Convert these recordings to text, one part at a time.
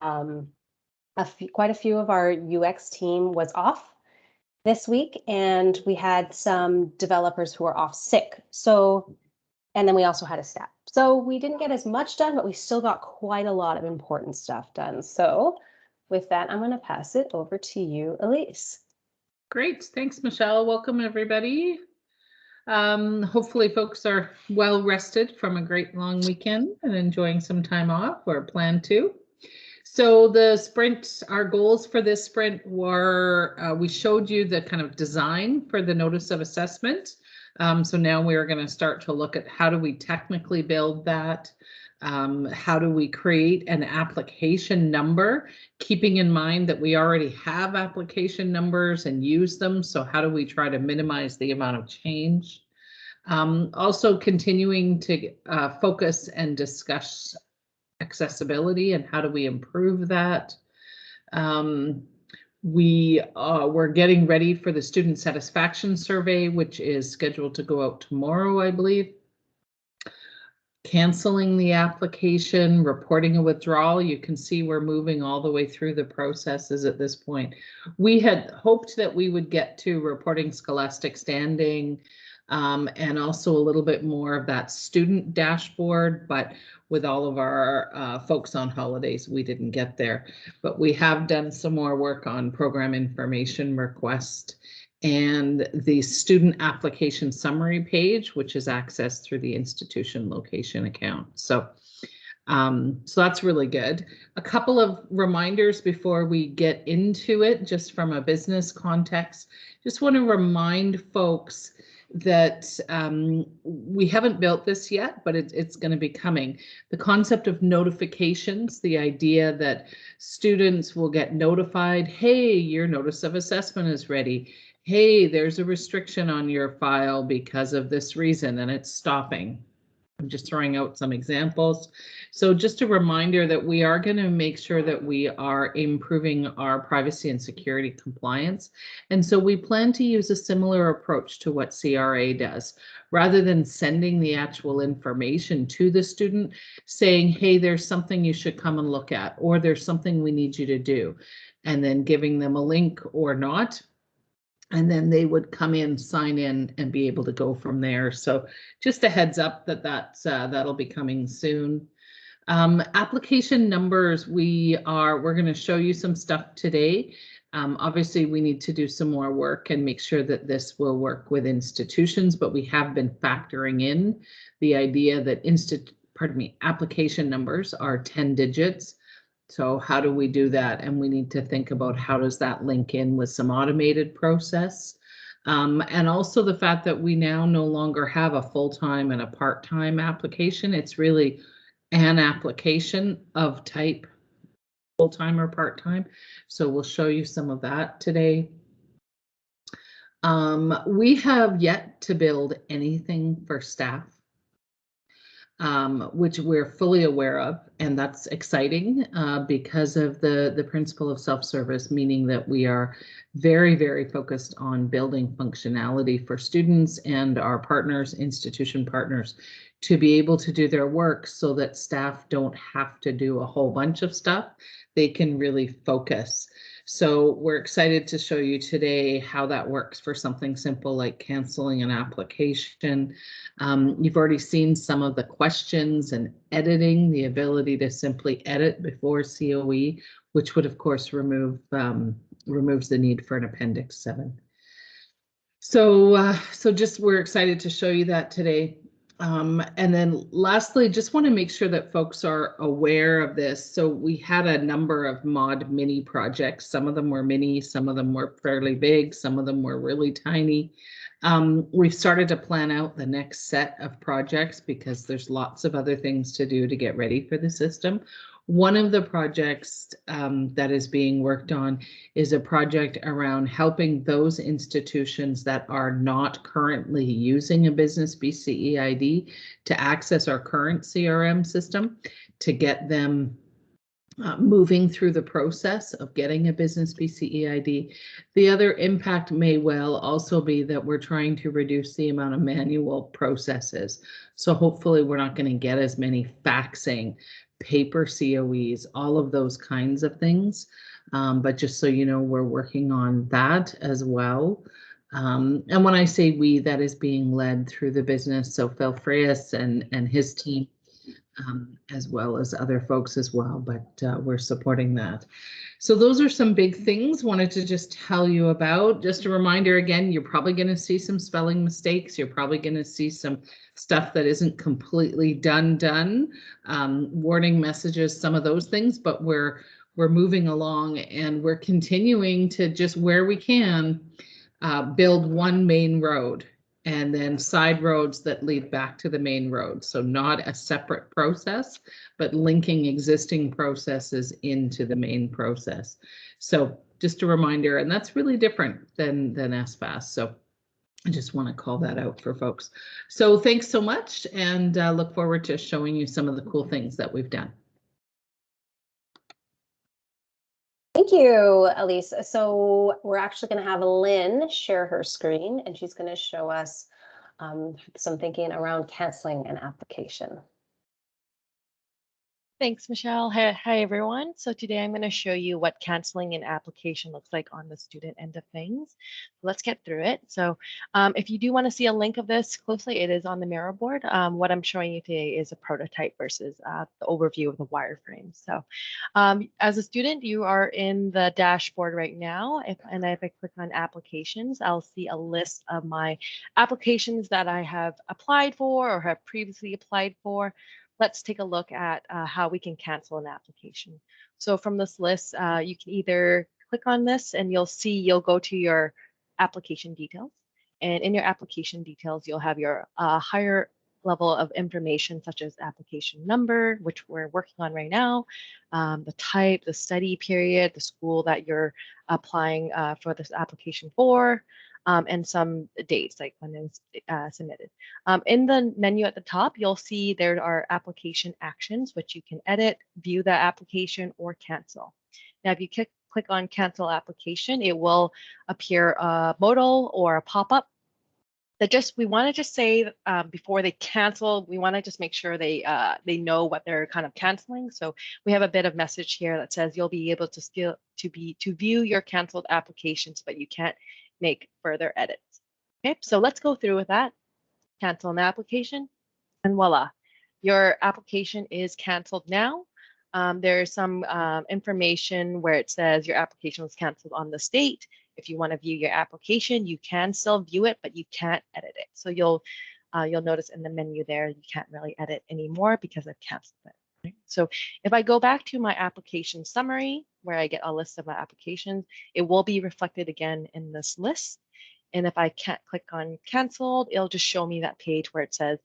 Quite a few of our UX team was off this week, and we had some developers who were off sick. And then we also had a staff. So we didn't get as much done, but we still got quite a lot of important stuff done. So with that, I'm going to pass it over to you, Elise. Great. Thanks, Michelle. Welcome, everybody. Hopefully folks are well rested from a great long weekend and enjoying some time off, or plan to. So the sprint, our goals for this sprint were, we showed you the kind of design for the notice of assessment. So now we're going to start to look at how do we technically build that? How do we create an application number, keeping in mind that we already have application numbers and use them. So how do we try to minimize the amount of change? Also continuing to focus and discuss accessibility and how do we improve that. We're getting ready for the student satisfaction survey, which is scheduled to go out tomorrow, I believe. Canceling the application, reporting a withdrawal. You can see we're moving all the way through the processes at this point. We had hoped that we would get to reporting scholastic standing and also a little bit more of that student dashboard, but with all of our folks on holidays, we didn't get there. But we have done some more work on program information request and the student application summary page, which is accessed through the institution location account. So that's really good. A couple of reminders before we get into it, just from a business context. Just want to remind folks that we haven't built this yet, but it's going to be coming. The concept of notifications, the idea that students will get notified, hey, your notice of assessment is ready. Hey, there's a restriction on your file because of this reason and it's stopping. I'm just throwing out some examples. So just a reminder that we are going to make sure that we are improving our privacy and security compliance. And so we plan to use a similar approach to what CRA does. Rather than sending the actual information to the student, saying, hey, there's something you should come and look at, or there's something we need you to do, and then giving them a link or not. And then they would come in, sign in, and be able to go from there. So just a heads up that that'll be coming soon. Application numbers, we're going to show you some stuff today. Obviously, we need to do some more work and make sure that this will work with institutions, but we have been factoring in the idea that application numbers are 10 digits. So how do we do that? And we need to think about how does that link in with some automated process. And also the fact that we now no longer have a full-time and a part-time application. It's really an application of type full-time or part-time. So we'll show you some of that today. We have yet to build anything for staff, which we're fully aware of, and that's exciting because of the principle of self-service, meaning that we are very, very focused on building functionality for students and our partners, institution partners, to be able to do their work so that staff don't have to do a whole bunch of stuff. They can really focus. So we're excited to show you today how that works for something simple like canceling an application. You've already seen some of the questions and editing, the ability to simply edit before COE, which would of course removes the need for an Appendix 7. So just we're excited to show you that today. And then lastly, just want to make sure that folks are aware of this. So we had a number of mod mini projects. Some of them were mini, some of them were fairly big, some of them were really tiny. We've started to plan out the next set of projects because there's lots of other things to do to get ready for the system. One of the projects that is being worked on is a project around helping those institutions that are not currently using a business BCE ID to access our current CRM system, to get them moving through the process of getting a business BCE ID. The other impact may well also be that we're trying to reduce the amount of manual processes. So hopefully we're not going to get as many faxing paper COEs, all of those kinds of things. But just so you know, we're working on that as well. And when I say we, that is being led through the business. So Phil Freyas and his team, as well as other folks as well, but we're supporting that. So those are some big things wanted to just tell you about. Just a reminder again, you're probably going to see some spelling mistakes. You're probably going to see some stuff that isn't completely done. Warning messages, some of those things, but we're moving along and we're continuing to just where we can build one main road and then side roads that lead back to the main road. So not a separate process, but linking existing processes into the main process. So just a reminder, and that's really different than SFAS. So I just want to call that out for folks. So thanks so much, and look forward to showing you some of the cool things that we've done. Thank you, Elise. So we're actually going to have Lynn share her screen, and she's going to show us some thinking around canceling an application. Thanks, Michelle. Hi, everyone. So today I'm going to show you what canceling an application looks like on the student end of things. Let's get through it. So if you do want to see a link of this closely, it is on the Miro board. What I'm showing you today is a prototype versus the overview of the wireframe. So as a student, you are in the dashboard right now. If I click on applications, I'll see a list of my applications that I have applied for or have previously applied for. Let's take a look at how we can cancel an application. So from this list, you can either click on this and you'll go to your application details. And in your application details, you'll have your higher level of information, such as application number, which we're working on right now, the type, the study period, the school that you're applying for this application for, and some dates, like when it was submitted. In the menu at the top, you'll see there are application actions, which you can edit, view the application, or cancel. Now, if you click on cancel application, it will appear a modal or a pop-up. We want to just say before they cancel, we want to just make sure they know what they're kind of canceling. So we have a bit of message here that says you'll be able to view your canceled applications, but you can't make further edits. Okay, so let's go through with that. Cancel an application, and voila, your application is canceled now. There's some information where it says your application was canceled on this date. If you want to view your application, you can still view it, but you can't edit it. So you'll notice in the menu there, you can't really edit anymore because I've canceled it. Right? So if I go back to my application summary, where I get a list of my applications, it will be reflected again in this list. And if I can't click on canceled, it'll just show me that page where it says,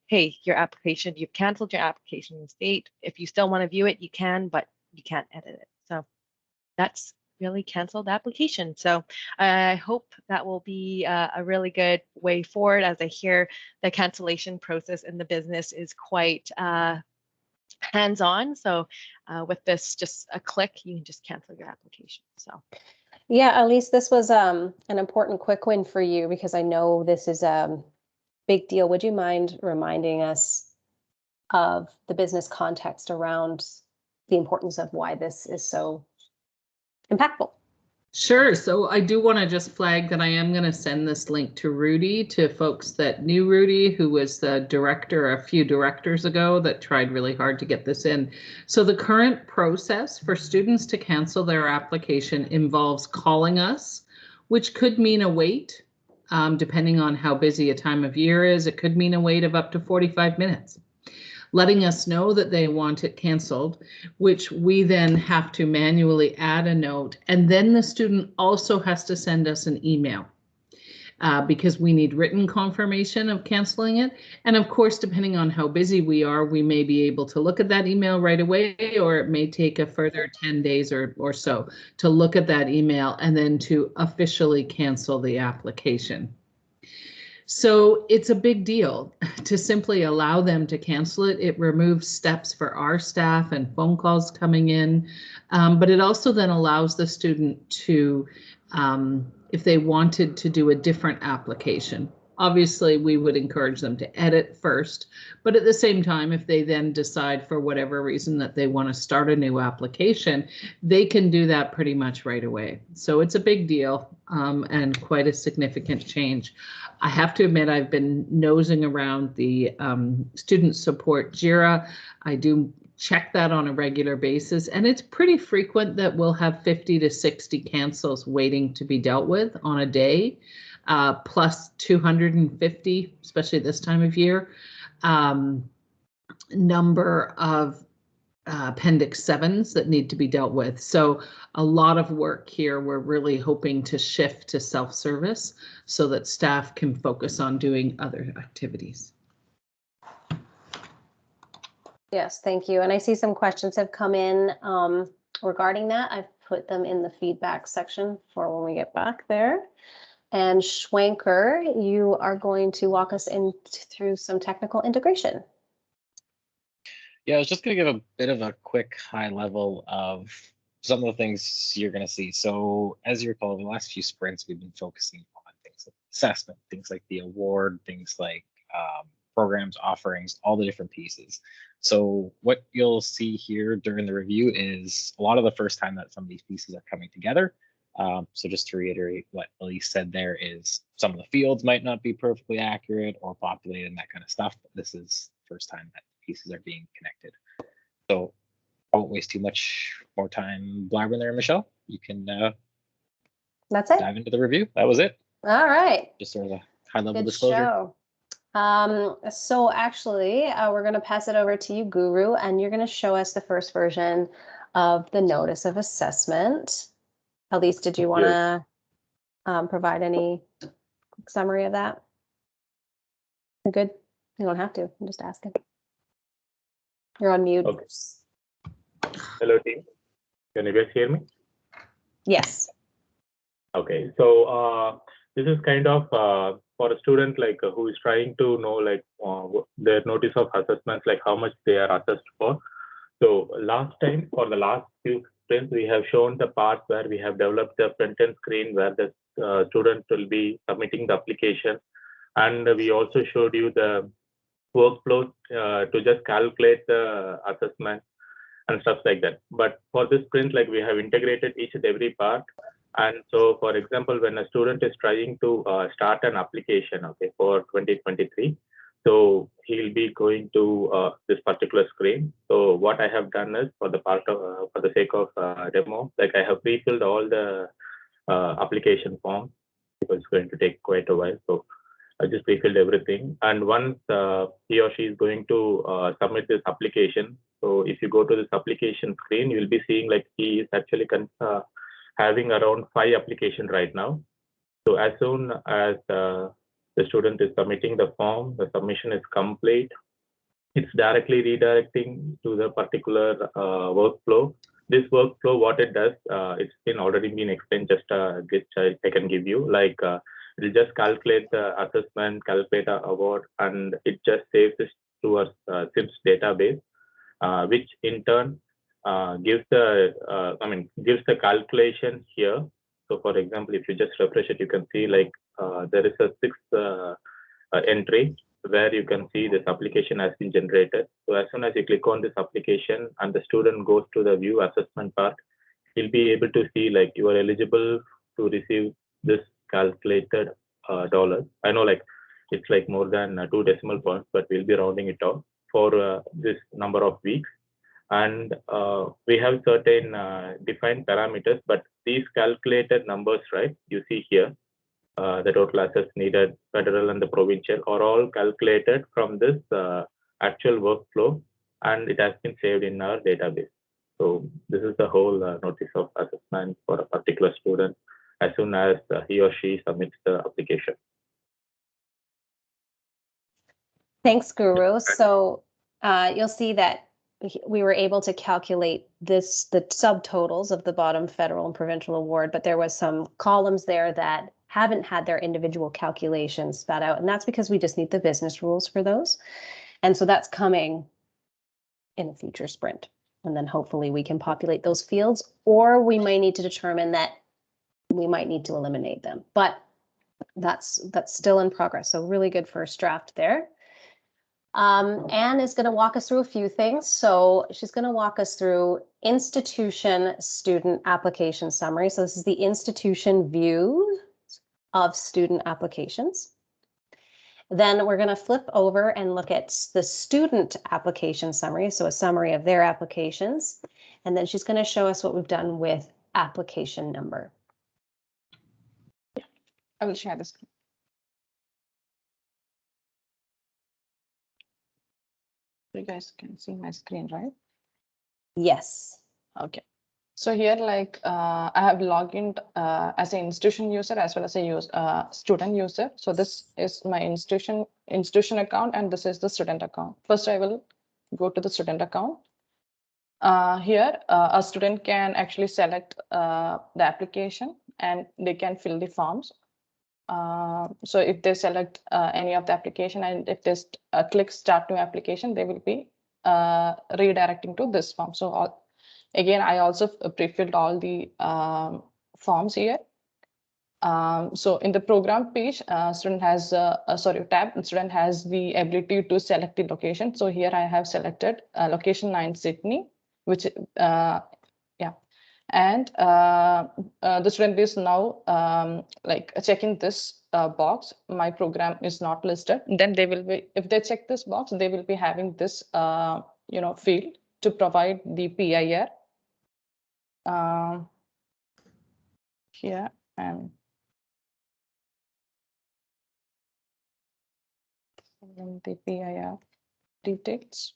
hey, your application, you've canceled your application in state. If you still want to view it, you can, but you can't edit it. So that's really canceled application. So I hope that will be a really good way forward, as I hear the cancellation process in the business is quite hands-on. So with this, just a click, you can just cancel your application. So yeah, Elise, this was an important quick win for you, because I know this is a big deal. Would you mind reminding us of the business context around the importance of why this is so impactful? Sure. So I do want to just flag that I am going to send this link to Rudy, to folks that knew Rudy, who was the director a few directors ago that tried really hard to get this in. So the current process for students to cancel their application involves calling us, which could mean a wait, depending on how busy a time of year is. It could mean a wait of up to 45 minutes. Letting us know that they want it canceled, which we then have to manually add a note. And then the student also has to send us an email because we need written confirmation of canceling it. And of course, depending on how busy we are, we may be able to look at that email right away, or it may take a further 10 days or so to look at that email and then to officially cancel the application. So it's a big deal to simply allow them to cancel it. It removes steps for our staff and phone calls coming in, but it also then allows the student to, if they wanted to do a different application, Obviously, we would encourage them to edit first, but at the same time, if they then decide for whatever reason that they want to start a new application, they can do that pretty much right away. So it's a big deal and quite a significant change. I have to admit, I've been nosing around the student support JIRA. I do check that on a regular basis, and it's pretty frequent that we'll have 50 to 60 cancels waiting to be dealt with on a day, plus 250, especially this time of year, number of Appendix 7s that need to be dealt with. So a lot of work here. We're really hoping to shift to self-service so that staff can focus on doing other activities. Yes, thank you. And I see some questions have come in regarding that. I've put them in the feedback section for when we get back there. And Schwenker, you are going to walk us through some technical integration. Yeah, I was just going to give a bit of a quick high level of some of the things you're going to see. So as you recall, the last few sprints, we've been focusing on things like assessment, things like the award, things like programs, offerings, all the different pieces. So what you'll see here during the review is a lot of the first time that some of these pieces are coming together. So just to reiterate what Elise said, there is some of the fields might not be perfectly accurate or populated and that kind of stuff, but this is the first time that pieces are being connected. So I won't waste too much more time blabbering there, Michelle. You can That's it. dive into the review. That was it. All right. Just sort of a high level Good disclosure. show. So actually, we're going to pass it over to you, Guru, and you're going to show us the first version of the notice of assessment. Elise, did you want to provide any quick summary of that? You're good. You don't have to. I'm just asking. You're on mute. Okay. Hello, team. Can you guys hear me? Yes. Okay. So this is kind of for a student like who is trying to know like their notice of assessments, like how much they are assessed for. So last time, for the last few sprints, we have shown the part where we have developed the front-end screen where the student will be submitting the application, and we also showed you the workflow to just calculate the assessment and stuff like that. But for this sprint, like we have integrated each and every part. And so, for example, when a student is trying to start an application, okay, for 2023, so he'll be going to this particular screen. So what I have done is for the part of, for the sake of demo, like I have pre-filled all the application forms because it's going to take quite a while. So I just pre-filled everything. And once he or she is going to submit this application, so if you go to this application screen, you'll be seeing like he is actually having around 5 applications right now. So as soon as the student is submitting the form, the submission is complete, it's directly redirecting to the particular workflow. This workflow, what it does, it's already been explained, just I can give you, like it'll just calculate the assessment, calculate the award, and it just saves this to our SIMS database, which in turn gives the calculation here. So for example, if you just refresh it, you can see like there is a 6th entry where you can see this application has been generated. So as soon as you click on this application and the student goes to the view assessment part, he'll be able to see like you are eligible to receive this calculated dollars. I know like it's like more than 2 decimal points, but we'll be rounding it off for this number of weeks. And we have certain defined parameters, but these calculated numbers, right, you see here, the total assets needed, federal and the provincial, are all calculated from this actual workflow, and it has been saved in our database. So this is the whole notice of assessment for a particular student as soon as he or she submits the application. Thanks, Guru. So you'll see that we were able to calculate the subtotals of the bottom federal and provincial award, but there was some columns there that haven't had their individual calculations spat out, and that's because we just need the business rules for those. And so that's coming in a future sprint. And then hopefully we can populate those fields, or we might need to determine that we might need to eliminate them. But that's still in progress. So really good first draft there. Anne is going to walk us through a few things. So she's going to walk us through institution student application summary. So this is the institution view of student applications. Then we're going to flip over and look at the student application summary. So a summary of their applications. And then she's going to show us what we've done with application number. I will share the screen. You guys can see my screen, right? Yes. Okay. So here, like, I have logged in as an institution user as well as a student user. So this is my institution account, and this is the student account. First, I will go to the student account. Here, a student can actually select the application, and they can fill the forms. So if they select any of the application, and if they click start new application, they will be redirecting to this form. So again, I also pre-filled all the forms here. So in the program page, student has student has the ability to select the location. So here I have selected location 9 Sydney, which and the student is now like checking this box. My program is not listed. Then they will be, if they check this box, they will be having this field to provide the PIR. Here and the PIR details.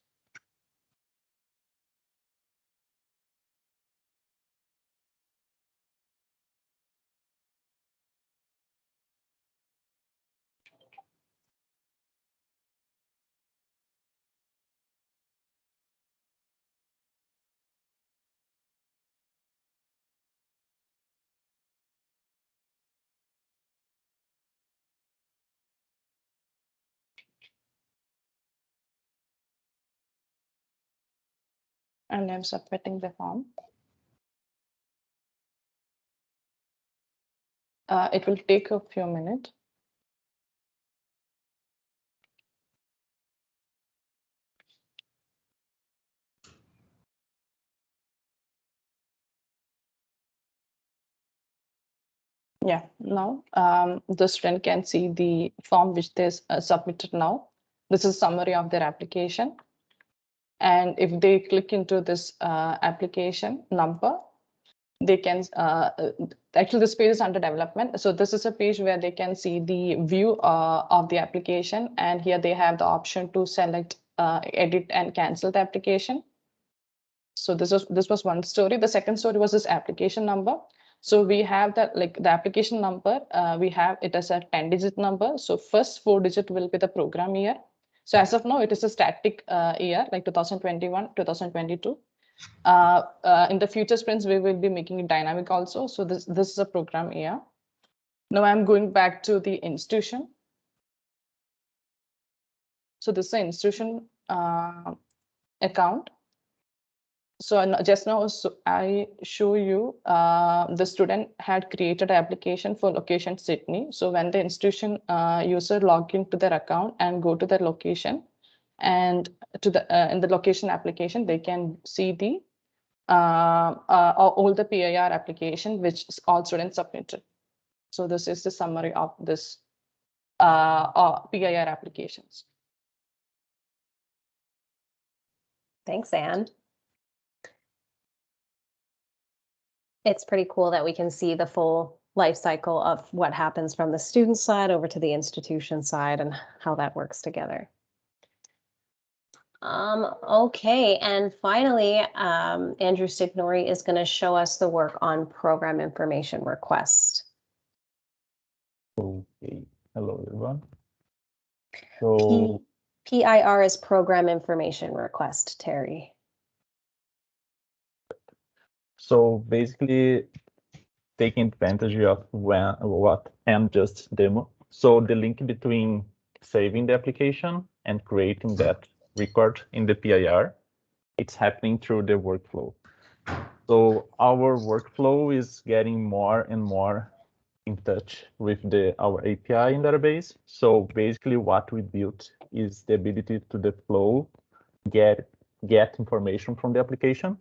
And I'm submitting the form. It will take a few minutes. Yeah, now the student can see the form which they submitted now. This is summary of their application. And if they click into this application number, they can actually this page is under development. So this is a page where they can see the view of the application, and here they have the option to select edit and cancel the application. So this was one story. The second story was this application number. So we have that, like, the application number, we have it as a 10-digit number. So first 4 digit will be the program year. So as of now, it is a static year, like 2021, 2022. In the future sprints, we will be making it dynamic also. So this is a program year. Now I'm going back to the institution. So this is an institution account. So just now, I show you the student had created an application for location Sydney. So when the institution user log into their account and go to their location, and to the in the location application, they can see the all the PIR application which all students submitted. So this is the summary of this PIR applications. Thanks, Anne. It's pretty cool that we can see the full life cycle of what happens from the student side over to the institution side and how that works together. Okay, and finally, Andrew Signori is going to show us the work on program information request. Okay, hello everyone. So PIR is program information request, Terry. So basically taking advantage of what Anne just demo. So the link between saving the application and creating that record in the PIR, it's happening through the workflow. So our workflow is getting more and more in touch with our API in database. So basically what we built is the ability to the flow get information from the application,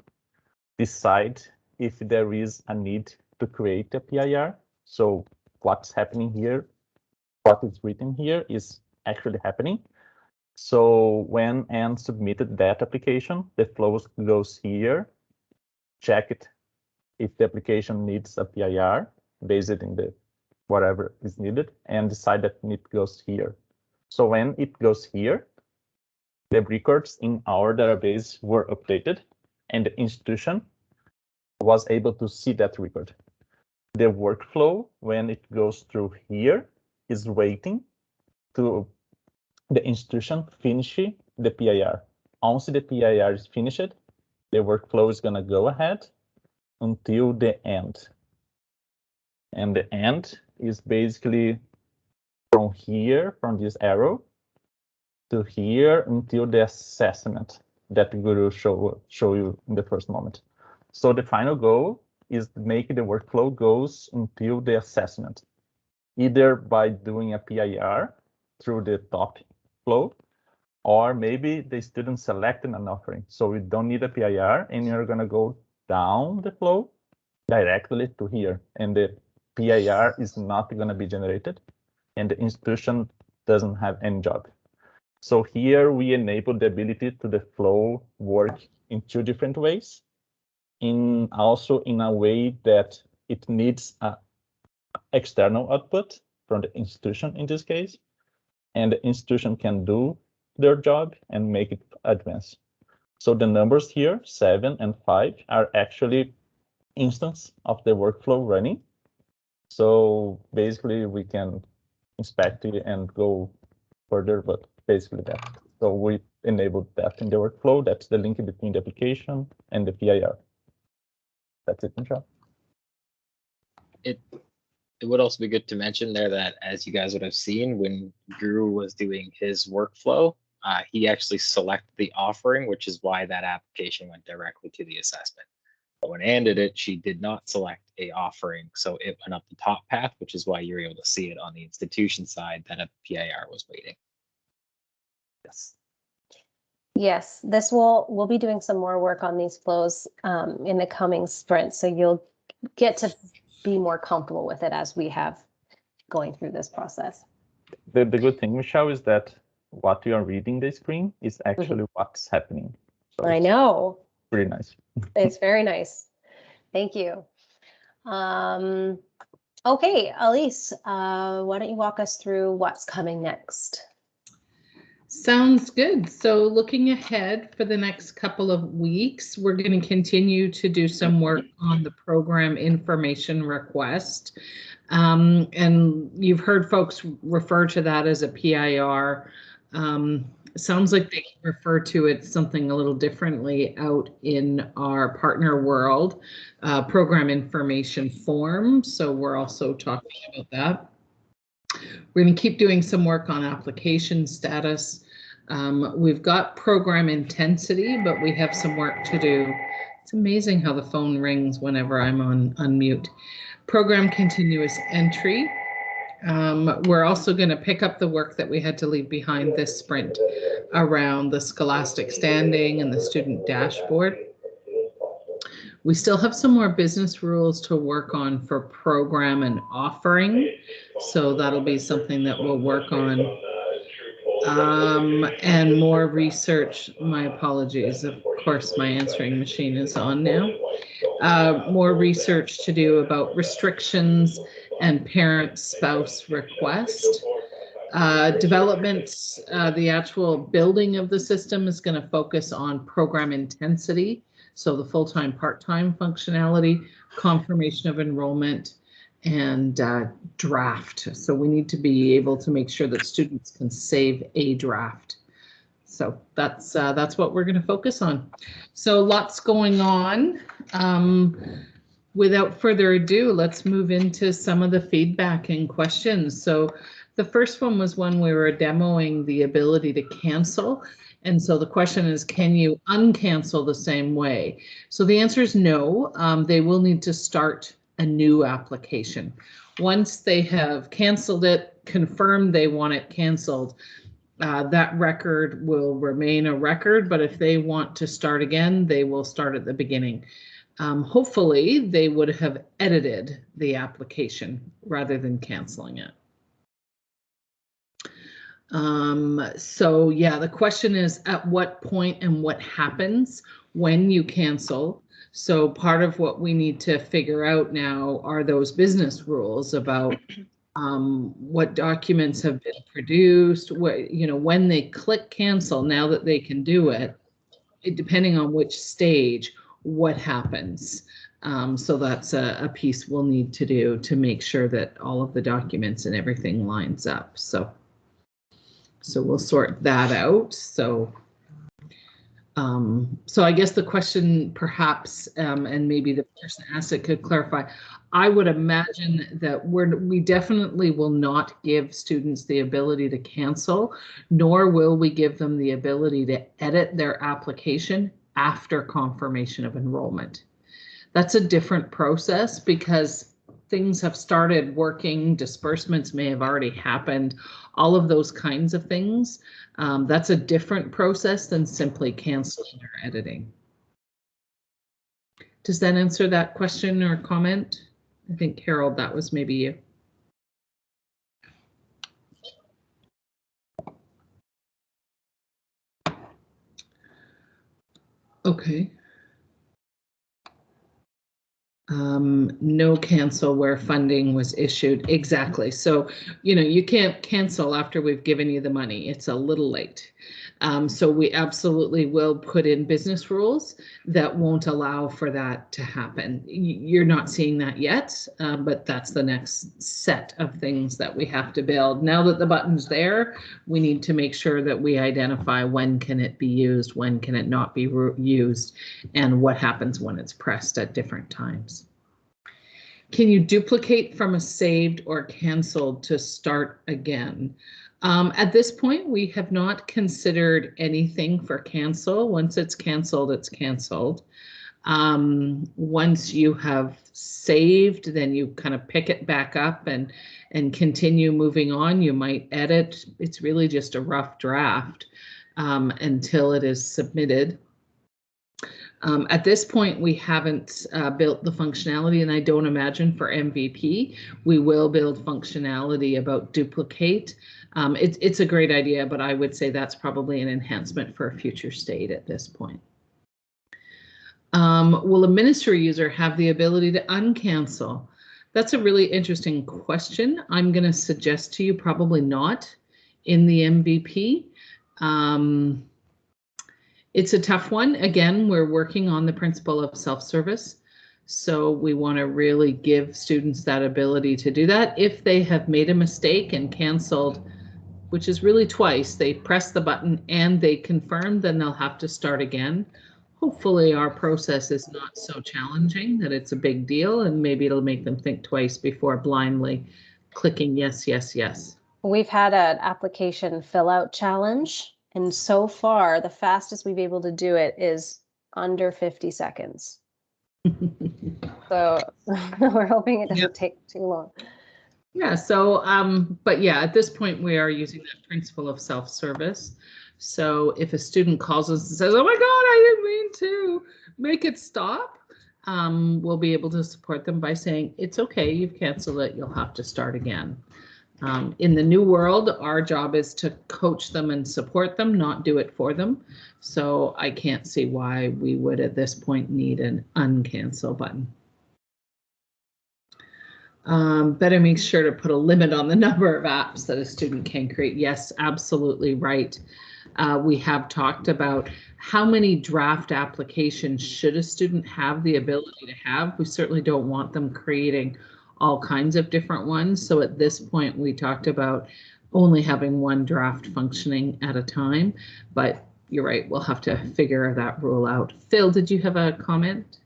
decide if there is a need to create a PIR. So what's happening here, what is written here is actually happening. So when Anne submitted that application, the flow goes here, check it if the application needs a PIR, based in the whatever is needed, and decide that it goes here. So when it goes here, the records in our database were updated, and the institution was able to see that record. The workflow, when it goes through here, is waiting to the institution finish the PIR. Once the PIR is finished, the workflow is going to go ahead until the end. And the end is basically from here, from this arrow, to here until the assessment that Guru show you in the first moment. So the final goal is to make the workflow goes until the assessment, either by doing a PIR through the top flow, or maybe the student selected an offering. So we don't need a PIR, and you're going to go down the flow directly to here, and the PIR is not going to be generated, and the institution doesn't have any job. So here we enable the ability to the flow work in two different ways, also in a way that it needs an external output from the institution in this case, and the institution can do their job and make it advance. So the numbers here, 7 and 5, are actually instance of the workflow running. So basically we can inspect it and go further, but basically that. So we enabled that in the workflow. That's the link between the application and the PIR. That's it, Michelle. It would also be good to mention there that, as you guys would have seen, when Guru was doing his workflow, he actually selected the offering, which is why that application went directly to the assessment. But when Anne did it, she did not select a offering, so it went up the top path, which is why you're able to see it on the institution side that a PIR was waiting. Yes. Yes, this we'll be doing some more work on these flows in the coming sprints, so you'll get to be more comfortable with it as we have going through this process. The good thing, Michelle, is that what you are reading the screen is actually what's happening. So I know. Pretty nice. It's very nice. Thank you. Okay, Elise, why don't you walk us through what's coming next? Sounds good. So looking ahead for the next couple of weeks, we're going to continue to do some work on the program information request. And you've heard folks refer to that as a PIR. Sounds like they refer to it something a little differently out in our partner world, program information form. So we're also talking about that. We're going to keep doing some work on application status. We've got program intensity, but we have some work to do. It's amazing how the phone rings whenever I'm on mute. Program continuous entry. We're also going to pick up the work that we had to leave behind this sprint around the scholastic standing and the student dashboard. We still have some more business rules to work on for program and offering. So that'll be something that we'll work on. And more research, my apologies. Of course, my answering machine is on now. More research to do about restrictions and parent-spouse request. Development, the actual building of the system is going to focus on program intensity. So the full-time, part-time functionality, confirmation of enrollment, and draft. So we need to be able to make sure that students can save a draft. So that's what we're going to focus on. So lots going on. Without further ado, let's move into some of the feedback and questions. So the first one was when we were demoing the ability to cancel. And so the question is, can you uncancel the same way? So the answer is no. They will need to start a new application. Once they have canceled it, confirmed they want it canceled, that record will remain a record, but if they want to start again, they will start at the beginning. Hopefully, they would have edited the application rather than canceling it. So yeah, the question is at what point and what happens when you cancel. So part of what we need to figure out now are those business rules about what documents have been produced, what, you know, when they click cancel, now that they can do it, depending on which stage, what happens. So that's a piece we'll need to do to make sure that all of the documents and everything lines up. So we'll sort that out. So I guess the question perhaps, and maybe the person asked it could clarify, I would imagine that we definitely will not give students the ability to cancel, nor will we give them the ability to edit their application after confirmation of enrollment. That's a different process because things have started working, disbursements may have already happened, all of those kinds of things. That's a different process than simply canceling or editing. Does that answer that question or comment? I think, Harold, that was maybe you. Okay. No cancel where funding was issued. Exactly. So, you know, you can't cancel after we've given you the money. It's a little late. So we absolutely will put in business rules that won't allow for that to happen. You're not seeing that yet, but that's the next set of things that we have to build. Now that the button's there, we need to make sure that we identify when can it be used, when can it not be used, and what happens when it's pressed at different times. Can you duplicate from a saved or canceled to start again? At this point, we have not considered anything for cancel. Once it's canceled, it's canceled. Once you have saved, then you kind of pick it back up and continue moving on. You might edit. It's really just a rough draft until it is submitted. At this point, we haven't built the functionality, and I don't imagine for MVP, we will build functionality about duplicate. It's a great idea, but I would say that's probably an enhancement for a future state at this point. Will a ministry user have the ability to uncancel? That's a really interesting question. I'm going to suggest to you probably not in the MVP. It's a tough one. Again, we're working on the principle of self-service. So we want to really give students that ability to do that. If they have made a mistake and canceled, which is really twice, they press the button and they confirm, then they'll have to start again. Hopefully our process is not so challenging that it's a big deal, and maybe it'll make them think twice before blindly clicking yes, yes, yes. We've had an application fill out challenge. And so far, the fastest we've been able to do it is under 50 seconds. So we're hoping it doesn't take too long. Yeah, so, but yeah, at this point, we are using that principle of self-service. So if a student calls us and says, oh my God, I didn't mean to make it stop, we'll be able to support them by saying, it's okay, you've canceled it, you'll have to start again. In the new world, our job is to coach them and support them, not do it for them. So I can't see why we would at this point need an uncancel button. Better make sure to put a limit on the number of apps that a student can create. Yes, absolutely right. We have talked about how many draft applications should a student have the ability to have. We certainly don't want them creating all kinds of different ones. So at this point, we talked about only having one draft functioning at a time, but you're right, we'll have to figure that rule out. Phil, did you have a comment?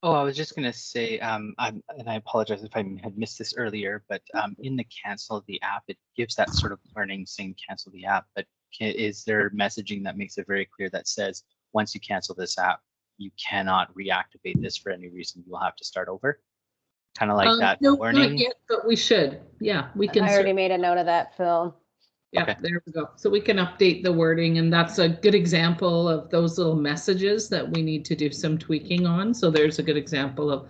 Oh, I was just going to say, and I apologize if I had missed this earlier, but in the cancel of the app, it gives that sort of warning saying cancel the app, but is there messaging that makes it very clear that says, once you cancel this app, you cannot reactivate this for any reason, you'll have to start over? kind of like that No, warning? not yet, but we should. Yeah, we can. I already made a note of that, Phil. Yeah, Okay. there we go. So we can update the wording, and that's a good example of those little messages that we need to do some tweaking on. So there's a good example of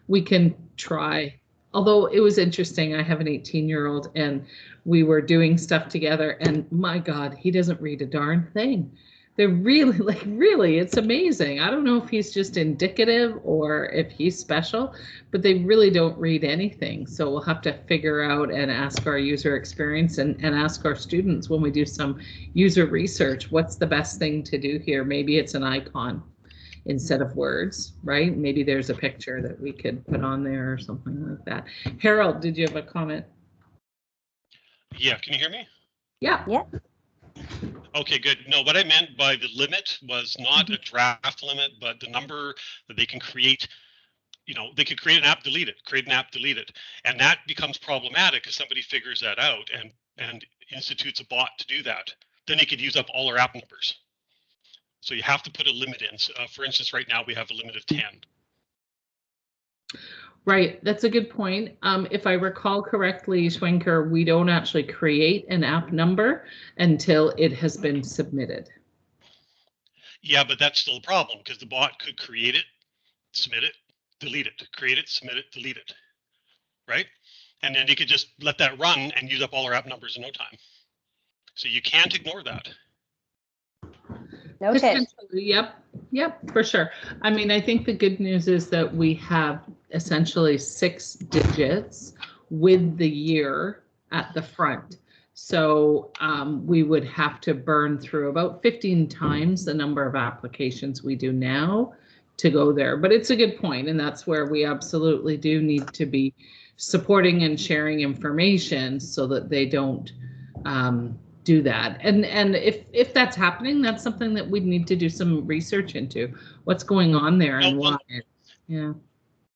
we can try. Although it was interesting, I have an 18-year-old and we were doing stuff together, and my God, he doesn't read a darn thing. They're really, like, really, it's amazing. I don't know if he's just indicative or if he's special, but they really don't read anything. So we'll have to figure out and ask our user experience and ask our students when we do some user research, what's the best thing to do here? Maybe it's an icon instead of words, right? Maybe there's a picture that we could put on there or something like that. Harold, did you have a comment? Yeah, can you hear me? Yeah. Yeah. Okay, good. No, what I meant by the limit was not a draft limit, but the number that they can create. You know, they could create an app, delete it, create an app, delete it. And that becomes problematic if somebody figures that out and institutes a bot to do that. Then they could use up all our app numbers. So you have to put a limit in. So, for instance, right now we have a limit of 10. Right, that's a good point. If I recall correctly, Schwenker, we don't actually create an app number until it has been submitted. Yeah, but that's still a problem because the bot could create it, submit it, delete it, create it, submit it, delete it, right? And then you could just let that run and use up all our app numbers in no time. So you can't ignore that. Noted. Potentially, yep, for sure. I mean, I think the good news is that we have essentially 6 digits with the year at the front. So we would have to burn through about 15 times the number of applications we do now to go there. But it's a good point, and that's where we absolutely do need to be supporting and sharing information so that they don't do that. And if that's happening, that's something that we need to do some research into. What's going on there and why? Yeah.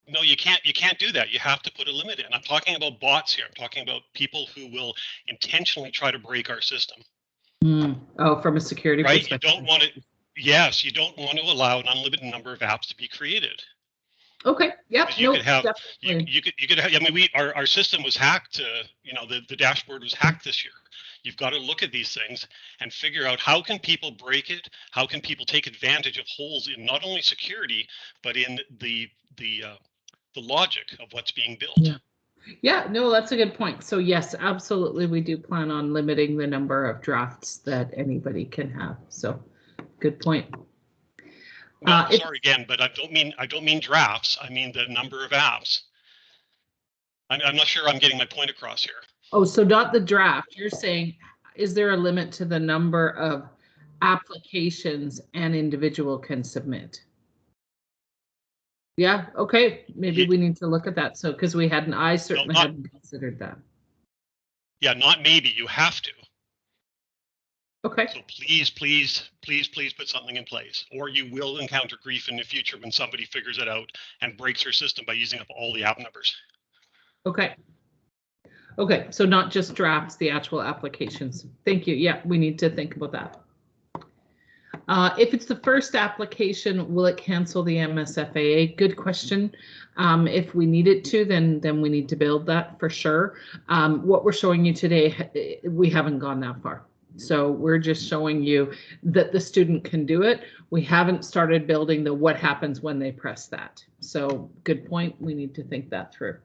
No, you can't do that. You have to put a limit in. I'm talking about bots here. I'm talking about people who will intentionally try to break our system. Oh, from a security perspective. You don't want to. Yes, you don't want to allow an unlimited number of apps to be created. Okay. Yep. You could have. You could have. I mean, our system was hacked. You know, the dashboard was hacked this year. You've got to look at these things and figure out how can people break it? How can people take advantage of holes in not only security but in the logic of what's being built? Yeah, no, that's a good point. So yes, absolutely, we do plan on limiting the number of drafts that anybody can have. So, good point. Well, sorry again, but I don't mean drafts. I mean the number of apps. I'm not sure I'm getting my point across here. Oh, so not the draft. You're saying, is there a limit to the number of applications an individual can submit? Yeah, okay, maybe we need to look at that. So, because I certainly hadn't considered that. Yeah, not maybe, you have to. Okay. So please put something in place, or you will encounter grief in the future when somebody figures it out and breaks your system by using up all the app numbers. Okay. Okay, so not just drafts, the actual applications. Thank you. Yeah, we need to think about that. If it's the first application, will it cancel the MSFAA? Good question. If we need it to, then we need to build that for sure. What we're showing you today, we haven't gone that far. So we're just showing you that the student can do it. We haven't started building the what happens when they press that. So good point. We need to think that through.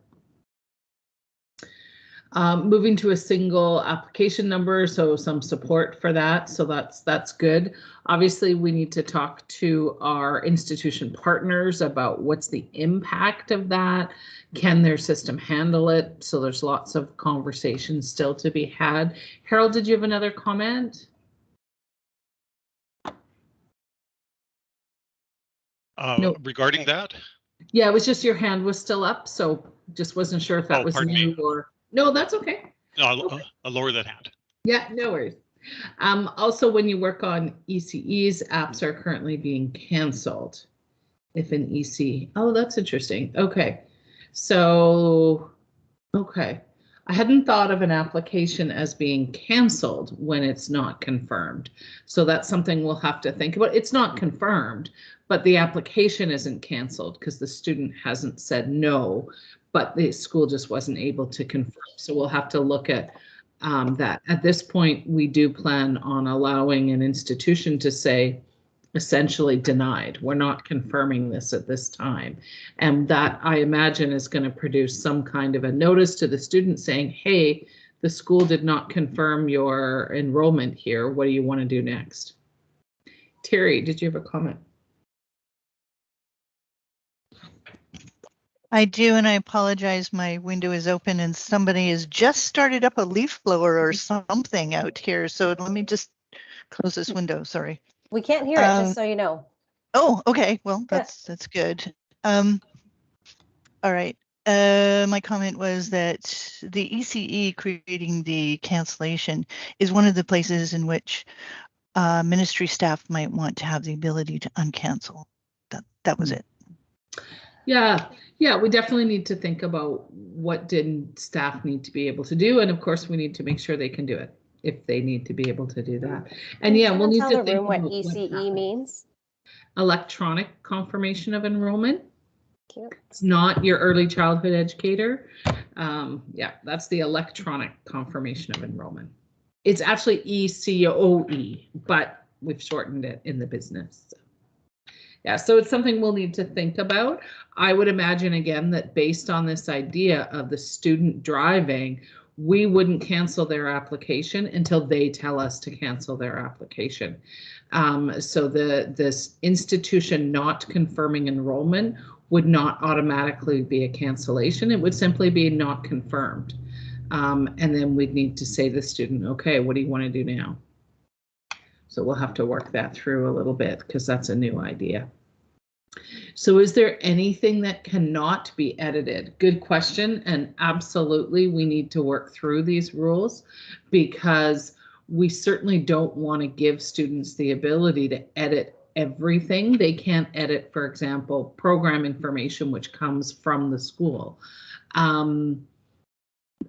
Moving to a single application number, so some support for that. So that's good. Obviously, we need to talk to our institution partners about what's the impact of that. Can their system handle it? So there's lots of conversations still to be had. Harold, did you have another comment? No. Regarding that? Yeah, it was just your hand was still up, so just wasn't sure if that was you or. No, that's okay. No, I'll lower that hand. Yeah, no worries. Also, when you work on ECEs, apps are currently being canceled. If an EC, oh, that's interesting. Okay, so, okay. I hadn't thought of an application as being canceled when it's not confirmed. So that's something we'll have to think about. It's not confirmed, but the application isn't canceled because the student hasn't said no, but the school just wasn't able to confirm. So we'll have to look at that. At this point, we do plan on allowing an institution to say, essentially denied. We're not confirming this at this time. And that, I imagine, is going to produce some kind of a notice to the student saying, hey, the school did not confirm your enrollment here. What do you want to do next? Terry, did you have a comment? I do, and I apologize. My window is open and somebody has just started up a leaf blower or something out here. So let me just close this window. Sorry. We can't hear it, just so you know. Oh, okay. Well, that's good. All right. My comment was that the ECE creating the cancellation is one of the places in which ministry staff might want to have the ability to uncancel. That was it. Yeah, we definitely need to think about what did staff need to be able to do, and of course we need to make sure they can do it if they need to be able to do that. And yeah, we'll need to think what about ECE means. Electronic confirmation of enrollment. Cute. It's not your early childhood educator. Yeah, that's the electronic confirmation of enrollment. It's actually ECOE, but we've shortened it in the business. So. Yeah, so it's something we'll need to think about. I would imagine, again, that based on this idea of the student driving, we wouldn't cancel their application until they tell us to cancel their application. So this institution not confirming enrollment would not automatically be a cancellation. It would simply be not confirmed. And then we'd need to say to the student, okay, what do you want to do now? So we'll have to work that through a little bit because that's a new idea. So is there anything that cannot be edited? Good question. And absolutely, we need to work through these rules because we certainly don't want to give students the ability to edit everything. They can't edit, for example, program information, which comes from the school.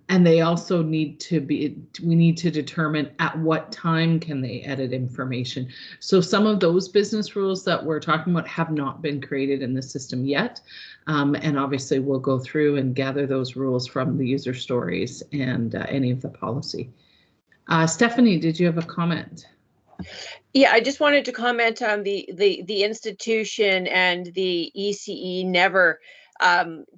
And they also need to be, we need to determine at what time can they edit information. So some of those business rules that we're talking about have not been created in the system yet. And obviously we'll go through and gather those rules from the user stories and any of the policy. Stephanie, did you have a comment? Yeah, I just wanted to comment on the institution and the ECE never.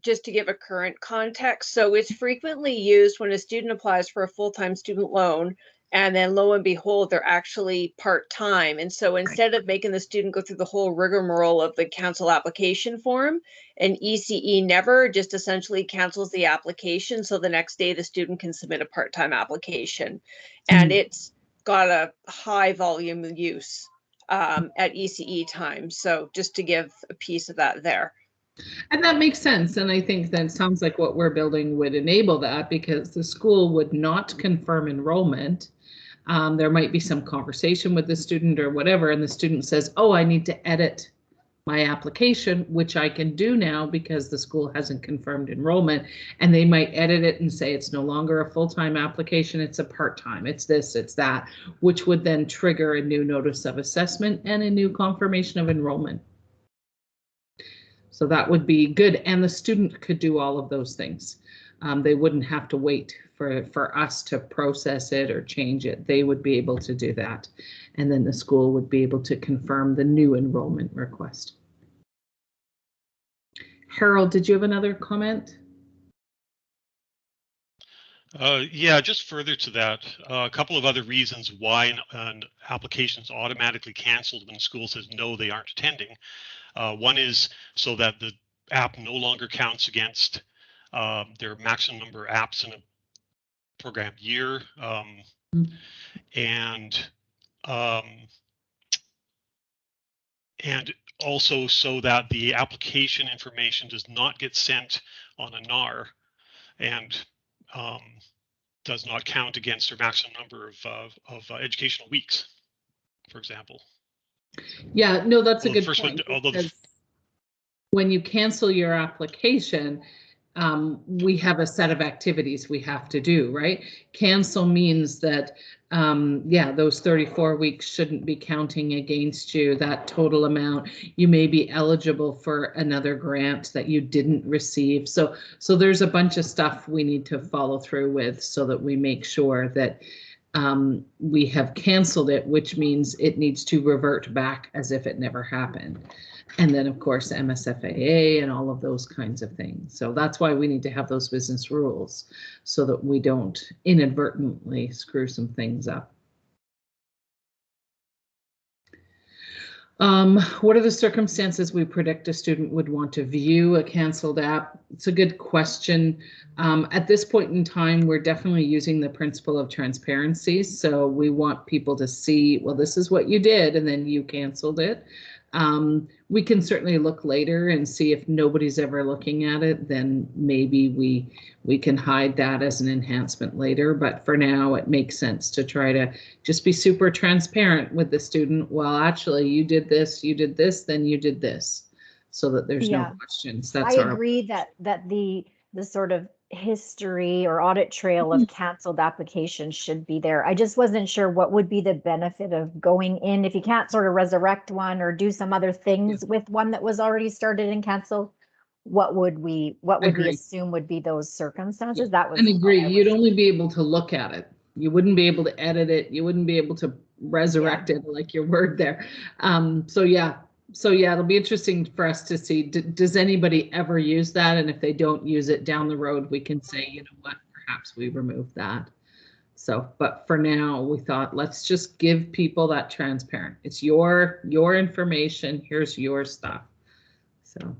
Just to give a current context. So it's frequently used when a student applies for a full-time student loan, and then lo and behold, they're actually part-time. And so instead of making the student go through the whole rigmarole of the cancel application form, an ECE never just essentially cancels the application. So the next day the student can submit a part-time application. And it's got a high volume use at ECE time. So just to give a piece of that there. And that makes sense. And I think that sounds like what we're building would enable that because the school would not confirm enrollment. There might be some conversation with the student or whatever, and the student says, oh, I need to edit my application, which I can do now because the school hasn't confirmed enrollment. And they might edit it and say it's no longer a full-time application, it's a part-time, it's this, it's that, which would then trigger a new notice of assessment and a new confirmation of enrollment. So that would be good, and the student could do all of those things. They wouldn't have to wait for us to process it or change it. They would be able to do that, and then the school would be able to confirm the new enrollment request. Harold, did you have another comment? Yeah, just further to that, a couple of other reasons why an application is automatically canceled when the school says no, they aren't attending. One is so that the app no longer counts against their maximum number of apps in a program year, and also so that the application information does not get sent on a NAR and does not count against their maximum number of educational weeks, for example. Yeah, no, that's a good point. When you cancel your application, we have a set of activities we have to do, right? Cancel means that, yeah, those 34 weeks shouldn't be counting against you, that total amount. You may be eligible for another grant that you didn't receive. So there's a bunch of stuff we need to follow through with so that we make sure that we have canceled it, which means it needs to revert back as if it never happened. And then, of course, MSFAA and all of those kinds of things. So that's why we need to have those business rules so that we don't inadvertently screw some things up. What are the circumstances we predict a student would want to view a canceled app? It's a good question. At this point in time, we're definitely using the principle of transparency. So we want people to see, well, this is what you did, and then you canceled it. We can certainly look later and see if nobody's ever looking at it, then maybe we can hide that as an enhancement later. But for now, it makes sense to try to just be super transparent with the student. Well, actually, you did this, then you did this, so that there's no questions. That's I agree that the sort of history or audit trail of canceled applications should be there. I just wasn't sure what would be the benefit of going in if you can't sort of resurrect one or do some other things with one that was already started and canceled. What would we assume would be those circumstances? That was, and agree. You'd only be able to look at it. You wouldn't be able to edit it. You wouldn't be able to resurrect it, like your word there. So yeah, it'll be interesting for us to see, does anybody ever use that? And if they don't use it down the road, we can say, you know what, perhaps we remove that. So, but for now, we thought, let's just give people that transparent. It's your information. Here's your stuff. So,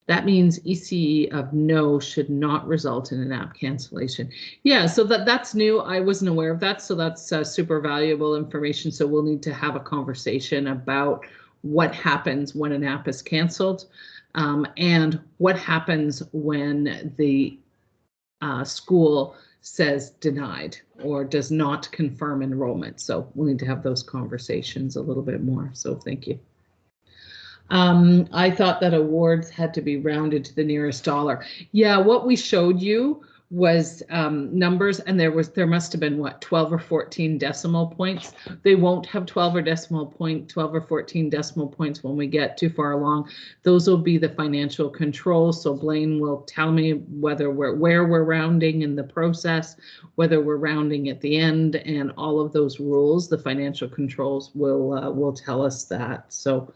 that means ECE of no should not result in an app cancellation. Yeah, so that's new. I wasn't aware of that. So that's super valuable information. So we'll need to have a conversation about what happens when an app is canceled, and what happens when the school says denied or does not confirm enrollment. So we'll need to have those conversations a little bit more. So thank you. I thought that awards had to be rounded to the nearest dollar. Yeah, what we showed you was numbers, and there must have been what, 12 or 14 decimal points. They won't have 12 or 14 decimal points when we get too far along. Those will be the financial controls. So Blaine will tell me whether where we're rounding in the process, whether we're rounding at the end, and all of those rules. The financial controls will tell us that. So.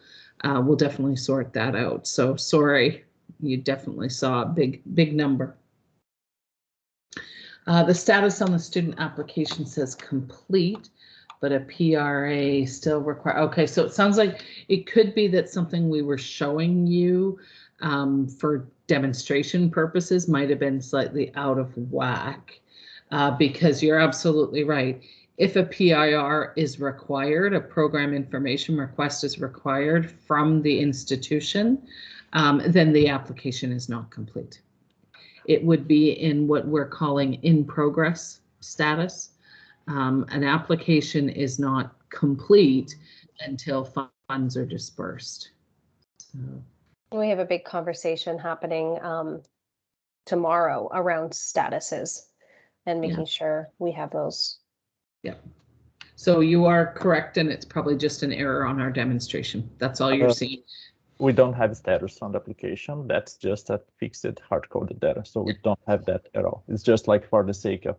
We'll definitely sort that out. So sorry, you definitely saw a big number. The status on the student application says complete, but a PRA still required. Okay, so it sounds like it could be that something we were showing you for demonstration purposes might have been slightly out of whack, because you're absolutely right. If a PIR is required, a program information request is required from the institution, then the application is not complete. It would be in what we're calling in progress status. An application is not complete until funds are dispersed. So. We have a big conversation happening tomorrow around statuses and making sure we have those. Yeah. So you are correct, and it's probably just an error on our demonstration. That's all you're seeing. We don't have status on the application. That's just a fixed hard-coded data. So we don't have that at all. It's just like for the sake of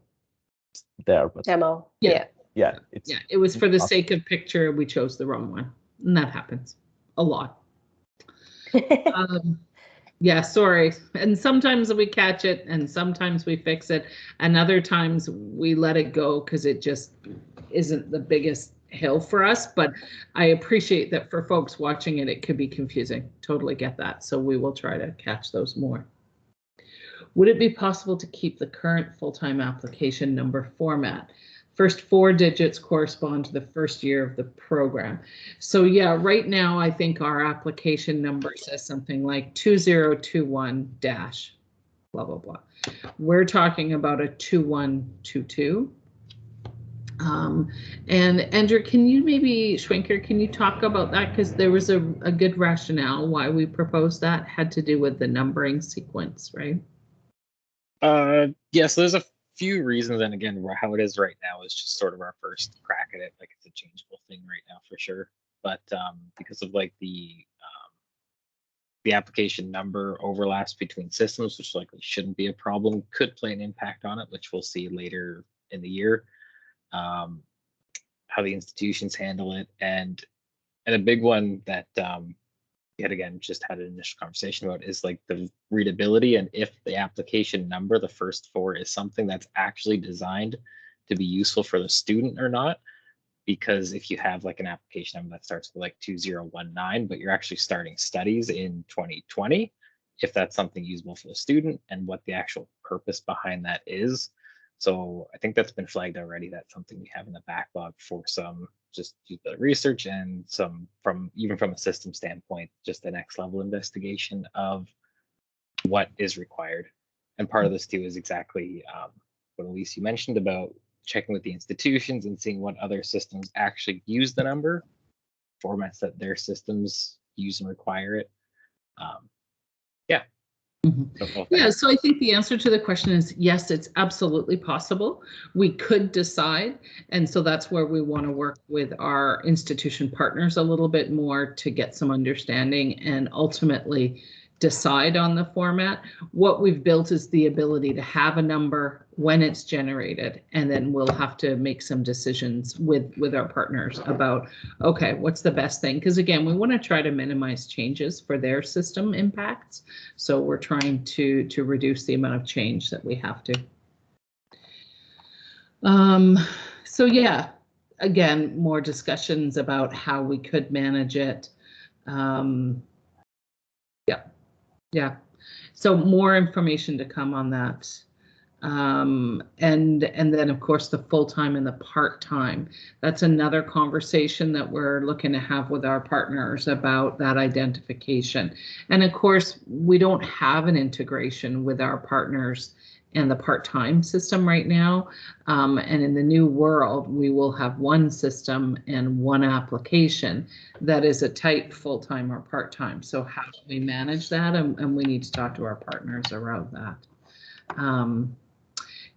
there. But demo. Yeah. It was for the sake of picture. We chose the wrong one, and that happens a lot. Yeah, sorry. And sometimes we catch it and sometimes we fix it. And other times we let it go because it just isn't the biggest hill for us. But I appreciate that for folks watching it, it could be confusing. Totally get that. So we will try to catch those more. Would it be possible to keep the current full-time application number format? First 4 digits correspond to the first year of the program. So yeah, right now I think our application number says something like 2021 dash blah, blah, blah. We're talking about a 2122. And Andrew, can you maybe, Schwenker, can you talk about that? Because there was a good rationale why we proposed that, had to do with the numbering sequence, right? Yeah, so there's a few reasons, and again, how it is right now is just sort of our first crack at it. Like, it's a changeable thing right now for sure, but because of like the application number overlaps between systems, which likely shouldn't be a problem, could play an impact on it, which we'll see later in the year. How the institutions handle it, and a big one that yet again just had an initial conversation about is like the readability, and if the application number, the first four, is something that's actually designed to be useful for the student or not. Because if you have like an application number that starts with like 2019, but you're actually starting studies in 2020, if that's something usable for the student and what the actual purpose behind that is. So I think that's been flagged already. That's something we have in the backlog for some just the research, and some even from a system standpoint, just the next level investigation of what is required. And part of this too is exactly what Elise, you mentioned about checking with the institutions and seeing what other systems actually use the number, formats that their systems use and require it. Yeah. Yeah, so I think the answer to the question is yes, it's absolutely possible. We could decide, and so that's where we want to work with our institution partners a little bit more to get some understanding and ultimately decide on the format. What we've built is the ability to have a number when it's generated, and then we'll have to make some decisions with our partners about, okay, what's the best thing? Because again, we want to try to minimize changes for their system impacts. So we're trying to reduce the amount of change that we have to. So yeah, again, more discussions about how we could manage it. Yeah, so more information to come on that. And then of course the full-time and the part-time, that's another conversation that we're looking to have with our partners about that identification. And of course we don't have an integration with our partners and the part-time system right now. And in the new world, we will have one system and one application that is a type full-time or part-time. So how do we manage that? And we need to talk to our partners around that.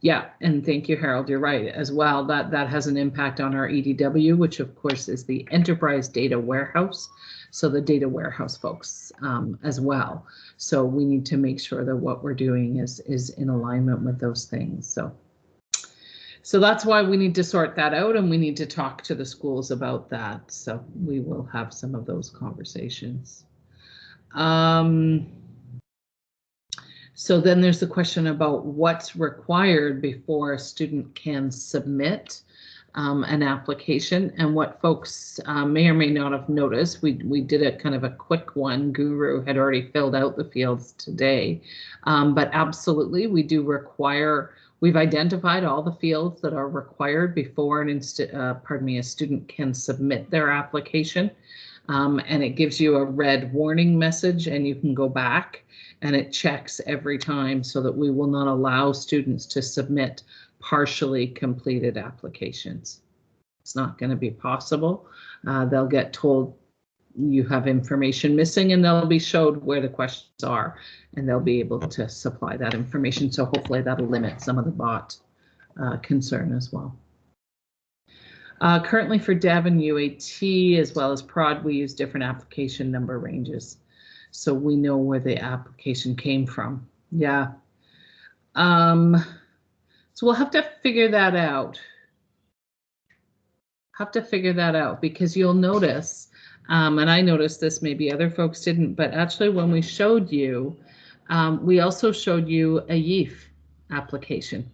Yeah, and thank you, Harold. You're right as well. That has an impact on our EDW, which of course is the Enterprise Data Warehouse. So the data warehouse folks as well. So we need to make sure that what we're doing is in alignment with those things. So that's why we need to sort that out, and we need to talk to the schools about that. So we will have some of those conversations. So then there's the question about what's required before a student can submit an application, and what folks may or may not have noticed. We did a kind of a quick one. Guru had already filled out the fields today, but absolutely we do require. We've identified all the fields that are required before a student can submit their application, and it gives you a red warning message, and you can go back and it checks every time so that we will not allow students to submit partially completed applications. It's not going to be possible. They'll get told you have information missing, and they'll be showed where the questions are, and they'll be able to supply that information. So hopefully that'll limit some of the bot concern as well. Currently for Dev and UAT as well as Prod, we use different application number ranges, so we know where the application came from. Yeah. So we'll have to figure that out. Because you'll notice, and I noticed this, maybe other folks didn't, but actually when we showed you, we also showed you a YEF application.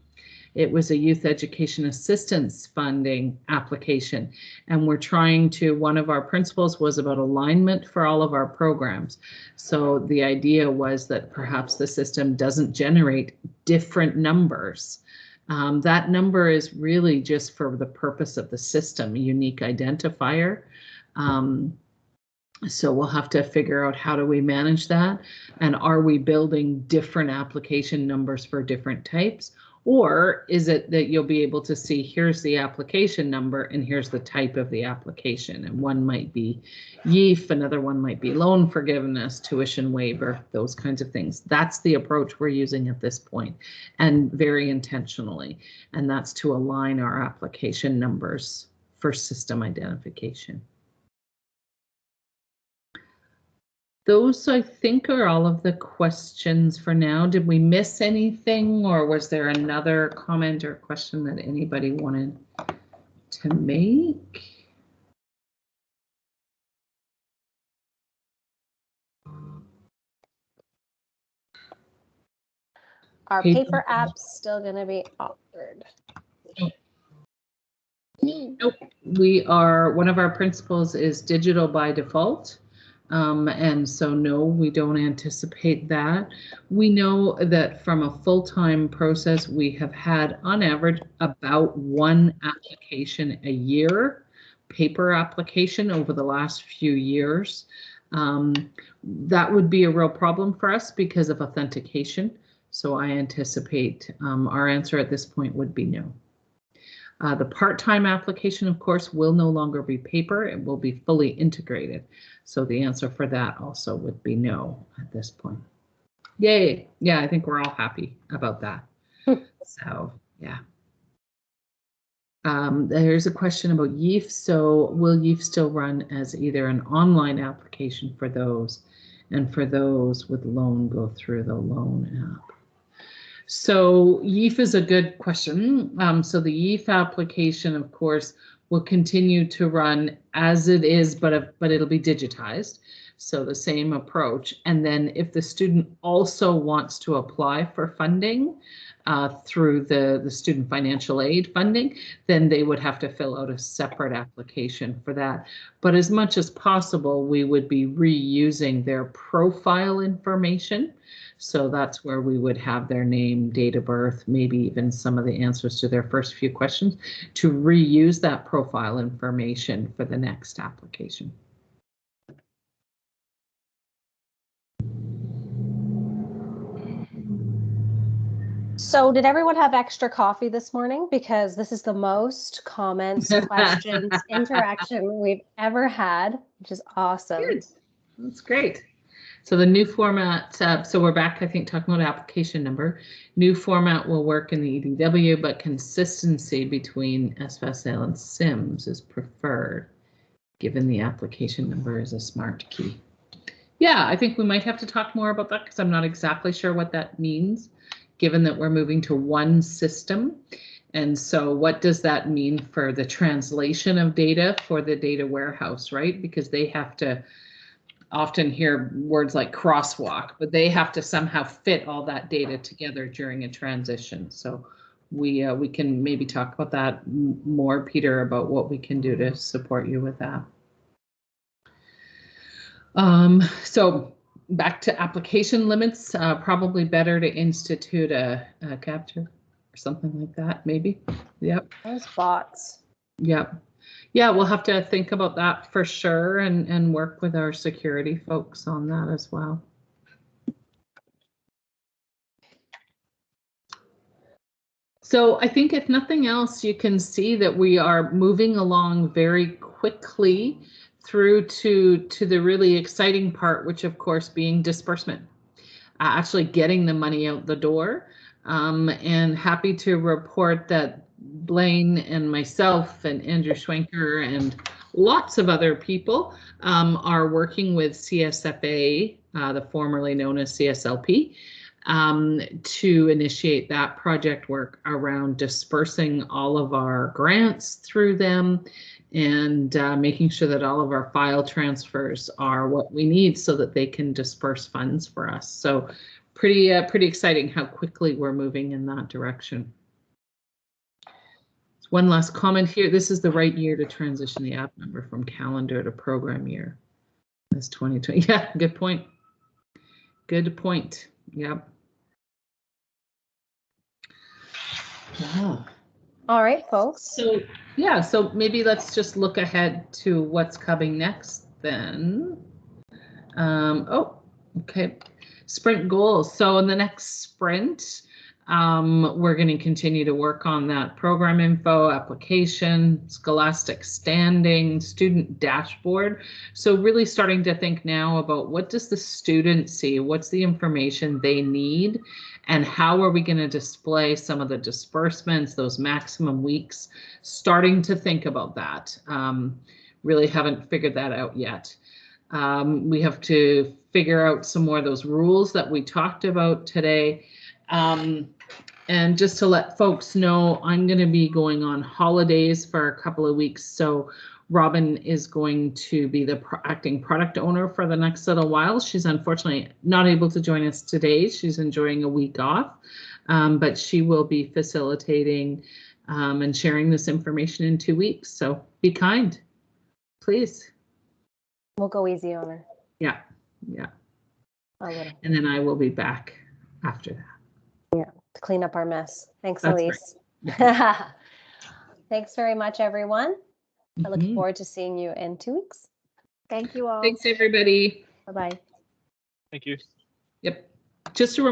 It was a Youth Education Assistance Funding application, and we're trying to, one of our principles was about alignment for all of our programs. So the idea was that perhaps the system doesn't generate different numbers. That number is really just for the purpose of the system, a unique identifier. So we'll have to figure out how do we manage that, and are we building different application numbers for different types, Or is it that you'll be able to see, here's the application number and here's the type of the application, and one might be YEEF, another one might be loan forgiveness, tuition waiver, those kinds of things. That's the approach we're using at this point, and very intentionally, and that's to align our application numbers for system identification. Those, I think, are all of the questions for now. Did we miss anything, or was there another comment or question that anybody wanted to make? Our paper app's still going to be offered. Nope. We are, one of our principles is digital by default. And so no, we don't anticipate that. We know that from a full-time process, we have had on average about one application a year, paper application over the last few years. That would be a real problem for us because of authentication. So I anticipate our answer at this point would be no. The part-time application, of course, will no longer be paper. It will be fully integrated. So the answer for that also would be no at this point. Yay. Yeah, I think we're all happy about that. So, yeah. There's a question about YEEF. So will YEEF still run as either an online application for those, and for those with loan go through the loan app? So YEEF is a good question. So the YEEF application, of course, will continue to run as it is, but it'll be digitized. So the same approach. And then if the student also wants to apply for funding through the student financial aid funding, then they would have to fill out a separate application for that. But as much as possible, we would be reusing their profile information. So that's where we would have their name, date of birth, maybe even some of the answers to their first few questions, to reuse that profile information for the next application. So did everyone have extra coffee this morning? Because this is the most comments, questions, interaction we've ever had, which is awesome. Good. That's great. So the new format, so we're back, I think, talking about application number. New format will work in the EDW, but consistency between SFSL and SIMS is preferred, given the application number is a smart key. Yeah, I think we might have to talk more about that because I'm not exactly sure what that means, given that we're moving to one system. And so what does that mean for the translation of data for the data warehouse, right? Because they have to often hear words like crosswalk, but they have to somehow fit all that data together during a transition. So we can maybe talk about that more, Peter, about what we can do to support you with that. So back to application limits, probably better to institute a capture or something like that, maybe. Yep. Those bots. Yep. Yeah, we'll have to think about that for sure, and work with our security folks on that as well. So I think if nothing else, you can see that we are moving along very quickly through to the really exciting part, which of course being disbursement, actually getting the money out the door. And happy to report that Blaine and myself and Andrew Schwenker and lots of other people are working with CSFA, the formerly known as CSLP, to initiate that project work around dispersing all of our grants through them and making sure that all of our file transfers are what we need so that they can disperse funds for us. So pretty exciting how quickly we're moving in that direction. One last comment here. This is the right year to transition the app number from calendar to program year. That's 2020. Yeah, good point. Good point. Yep. Yeah. All right, folks. So yeah, so maybe let's just look ahead to what's coming next then. Oh, okay. Sprint goals. So in the next sprint, We're going to continue to work on that program info, application, scholastic standing, student dashboard. So really starting to think now about what does the student see? What's the information they need? And how are we going to display some of the disbursements, those maximum weeks? Starting to think about that. Really haven't figured that out yet. We have to figure out some more of those rules that we talked about today. And just to let folks know, I'm going to be going on holidays for a couple of weeks. So Robin is going to be the acting product owner for the next little while. She's unfortunately not able to join us today. She's enjoying a week off, but she will be facilitating and sharing this information in 2 weeks. So be kind, please. We'll go easy on her. Yeah, yeah. A little. And then I will be back after that. To clean up our mess. Thanks, That's Elise. Thanks very much, everyone. I look forward to seeing you in 2 weeks. Thank you all. Thanks, everybody. Bye-bye. Thank you. Yep. Just a